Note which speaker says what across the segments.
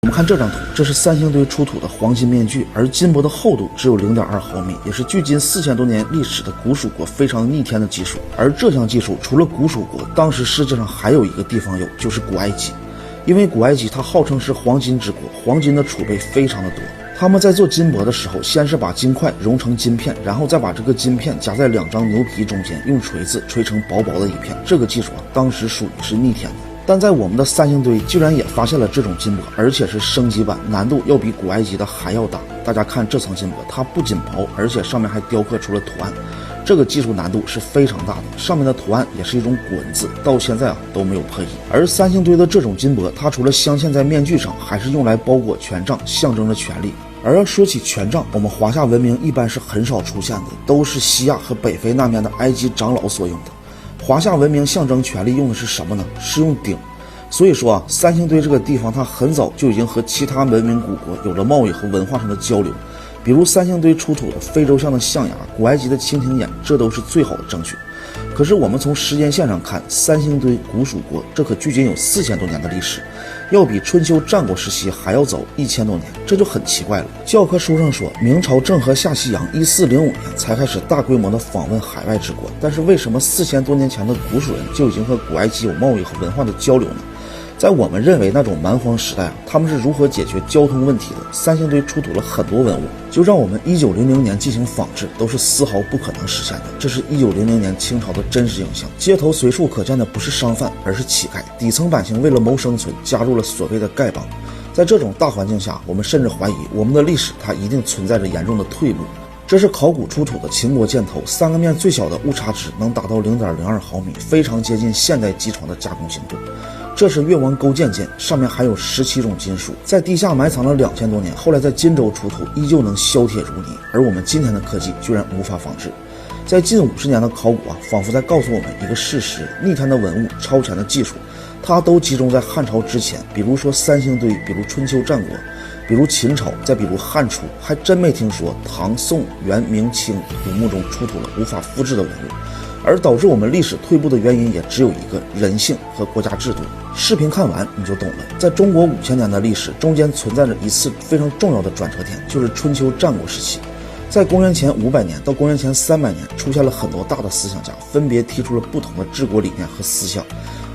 Speaker 1: 们看这张图，这是三星堆出土的黄金面具，而金箔的厚度只有 0.2 毫米，也是距今4000多年历史的古蜀国非常逆天的技术。而这项技术除了古蜀国，当时世界上还有一个地方有，就是古埃及。因为古埃及它号称是黄金之国，黄金的储备非常的多。他们在做金箔的时候，先是把金块熔成金片，然后再把这个金片夹在2张牛皮中间，用锤子锤成薄薄的一片。这个技术当时属于是逆天的。但在我们的三星堆居然也发现了这种金箔，而且是升级版，难度要比古埃及的还要大。大家看这层金箔，它不仅薄，而且上面还雕刻出了图案。这个技术难度是非常大的，上面的图案也是一种古文字，到现在都没有破译。而三星堆的这种金箔，它除了镶嵌在面具上，还是用来包裹权杖，象征着权力。而要说起权杖，我们华夏文明一般是很少出现的，都是西亚和北非那边的埃及长老所用的。华夏文明象征权力用的是什么呢？是用鼎。所以说三星堆这个地方它很早就已经和其他文明古国有了贸易和文化上的交流。比如三星堆出土的非洲象的象牙，古埃及的蜻蜓眼，这都是最好的证据。可是我们从时间线上看，三星堆古蜀国这可距今有4000多年的历史，要比春秋战国时期还要早1000多年，这就很奇怪了。教科书上说明朝郑和下西洋1405年才开始大规模的访问海外之国，但是为什么4000多年前的古蜀人就已经和古埃及有贸易和文化的交流呢？在我们认为那种蛮荒时代他们是如何解决交通问题的？三星堆出土了很多文物，就让我们1900年进行仿制都是丝毫不可能实现的。这是1900年清朝的真实影像，街头随处可见的不是商贩，而是乞丐，底层百姓为了谋生存加入了所谓的丐帮。在这种大环境下，我们甚至怀疑我们的历史它一定存在着严重的退步。这是考古出土的秦国箭头，3个面最小的误差值能达到 0.02 毫米，非常接近现代机床的加工精度。这是越王勾践剑，上面还有17种金属，在地下埋藏了2000多年，后来在荆州出土，依旧能削铁如泥，而我们今天的科技居然无法仿制。在近50年的考古仿佛在告诉我们一个事实：逆天的文物、超前的技术，它都集中在汉朝之前，比如说三星堆，比如春秋战国，比如秦朝，再比如汉初，还真没听说唐、宋、元、明、清古墓中出土了无法复制的文物。而导致我们历史退步的原因也只有一个：人性和国家制度。视频看完你就懂了。在中国5000年的历史中间存在着一次非常重要的转折点，就是春秋战国时期。在公元前500年到公元前300年，出现了很多大的思想家，分别提出了不同的治国理念和思想。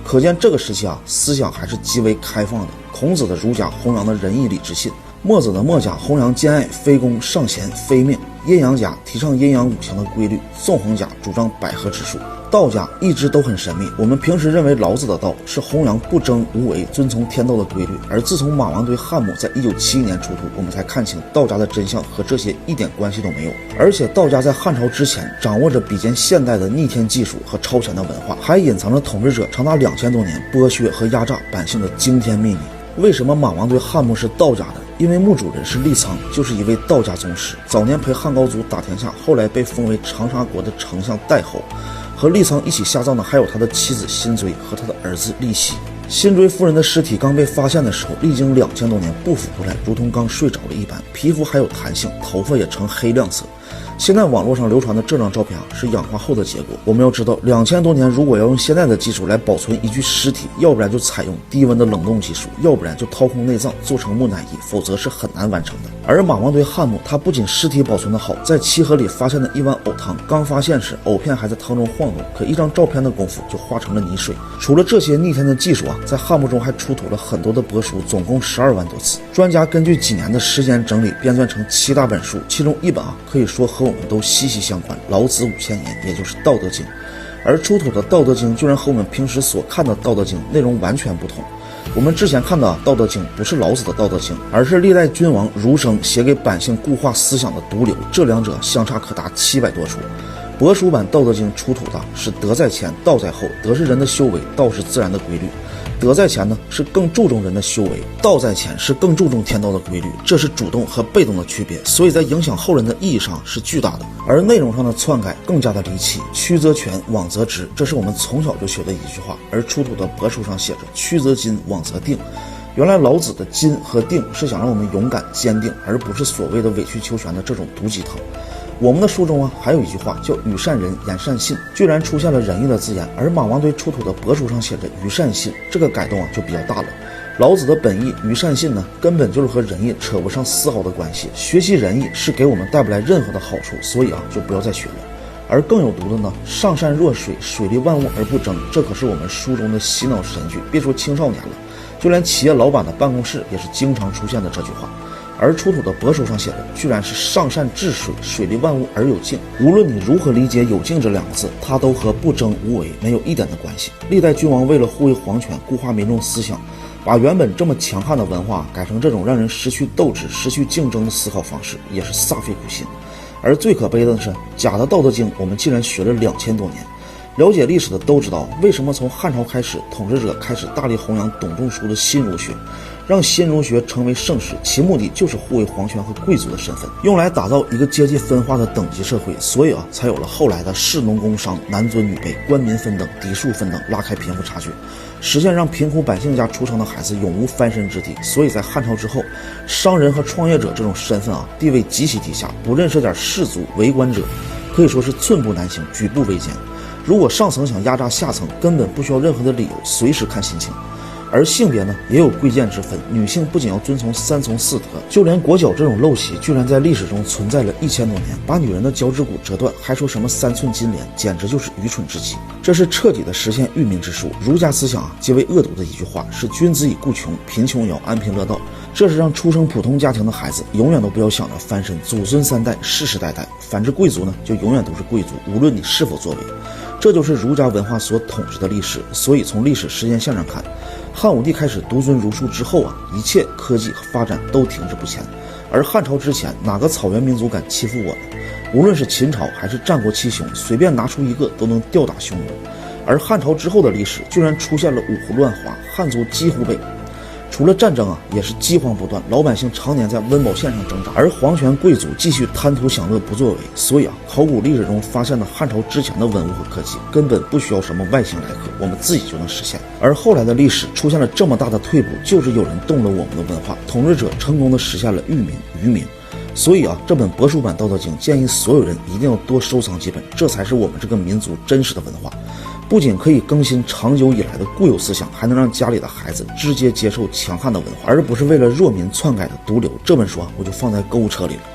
Speaker 1: 可见这个时期思想还是极为开放的。孔子的儒家弘扬的仁义礼智信，墨子的墨家弘扬兼爱非攻尚贤非命，阴阳家提倡阴阳五行的规律，纵横家主张百合之术，道家一直都很神秘。我们平时认为老子的道是弘扬不争无为，遵从天道的规律，而自从马王堆汉墓在1971年出土，我们才看清道家的真相和这些一点关系都没有。而且道家在汉朝之前掌握着比肩现代的逆天技术和超前的文化，还隐藏着统治者长达2000多年剥削和压榨百姓的惊天秘密。为什么马王堆汉墓是道家的？因为墓主人是李苍，就是一位道家宗师，早年陪汉高祖打天下，后来被封为长沙国的丞相代侯。和李苍一起下葬的还有他的妻子辛追和他的儿子李希。辛追夫人的尸体刚被发现的时候，历经2000多年不腐不烂，如同刚睡着了一般，皮肤还有弹性，头发也呈黑亮色。现在网络上流传的这张照片是氧化后的结果。我们要知道，2000多年如果要用现在的技术来保存一具尸体，要不然就采用低温的冷冻技术，要不然就掏空内脏做成木乃伊，否则是很难完成的。而马王堆汉墓，它不仅尸体保存的好，在漆盒里发现的一碗藕汤，刚发现时藕片还在汤中晃动，可一张照片的功夫就化成了泥水。除了这些逆天的技术在汉墓中还出土了很多的帛书，总共12万多次。专家根据几年的时间整理编撰成7大本书，其中一本可以说和我们都息息相关，老子5000年，也就是《道德经》。而出土的《道德经》居然和我们平时所看的《道德经》内容完全不同。我们之前看的《道德经》不是老子的《道德经》，而是历代君王儒生写给百姓固化思想的毒瘤，这两者相差可达700多处。帛书版《道德经》出土的是德在前，道在后，德是人的修为，道是自然的规律。德在前呢，是更注重人的修为；道在前是更注重天道的规律，这是主动和被动的区别，所以在影响后人的意义上是巨大的。而内容上的篡改更加的离奇，曲则全，枉则直，这是我们从小就学的一句话。而出土的帛书上写着曲则进，枉则定。原来老子的进和定是想让我们勇敢坚定，而不是所谓的委曲求全的这种毒鸡汤。我们的书中还有一句话叫与善人言善信，居然出现了仁义的字眼，而马王堆出土的帛书上写着于善信，这个改动就比较大了。老子的本意与善信呢，根本就是和仁义扯不上丝毫的关系。学习仁义是给我们带不来任何的好处，所以就不要再学了。而更有毒的呢，上善若水，水利万物而不争，这可是我们书中的洗脑神句。别说青少年了，就连企业老板的办公室也是经常出现的这句话。而出土的帛书上写的居然是上善治水，水利万物而有敬。无论你如何理解有敬这两个字，它都和不争无为没有一点的关系。历代君王为了护卫皇权，固化民众思想，把原本这么强悍的文化改成这种让人失去斗志、失去竞争的思考方式，也是煞费苦心。而最可悲的是，假的《道德经》我们竟然学了2000多年。了解历史的都知道，为什么从汉朝开始，统治者开始大力弘扬董仲舒的新儒学，让新儒学成为盛世，其目的就是护卫皇权和贵族的身份，用来打造一个阶级分化的等级社会。所以才有了后来的士农工商、男尊女卑、官民分等、嫡庶分等，拉开贫富差距，实现让贫苦百姓家出生的孩子永无翻身之地。所以在汉朝之后，商人和创业者这种身份地位极其低下，不认识点士族为官者，可以说是寸步难行，举步维艰。如果上层想压榨下层，根本不需要任何的理由，随时看心情。而性别呢，也有贵贱之分，女性不仅要遵从3从4德，就连裹脚这种陋习，居然在历史中存在了1000多年，把女人的脚趾骨折断，还说什么3寸金莲，简直就是愚蠢之极。这是彻底的实现育民之术。儒家思想极为恶毒的一句话是：君子以固穷，贫穷也要安贫乐道。这是让出生普通家庭的孩子永远都不要想着翻身，祖孙3代，世世代代。反之，贵族呢，就永远都是贵族，无论你是否作为。这就是儒家文化所统治的历史。所以从历史时间线上看，汉武帝开始独尊儒术之后一切科技和发展都停滞不前。而汉朝之前，哪个草原民族敢欺负我们？无论是秦朝还是战国七雄，随便拿出一个都能吊打匈奴。而汉朝之后的历史，居然出现了五胡乱华，汉族几乎被除了战争也是饥荒不断，老百姓常年在温饱线上挣扎，而皇权贵族继续贪图享乐不作为。所以考古历史中发现的汉朝之前的文物和科技根本不需要什么外星来客，我们自己就能实现。而后来的历史出现了这么大的退步，就是有人动了我们的文化，统治者成功的实现了育民愚民。所以这本帛书版《道德经》建议所有人一定要多收藏几本，这才是我们这个民族真实的文化。不仅可以更新长久以来的固有思想，还能让家里的孩子直接接受强悍的文化，而不是为了弱民篡改的毒瘤。这本书我就放在购物车里了。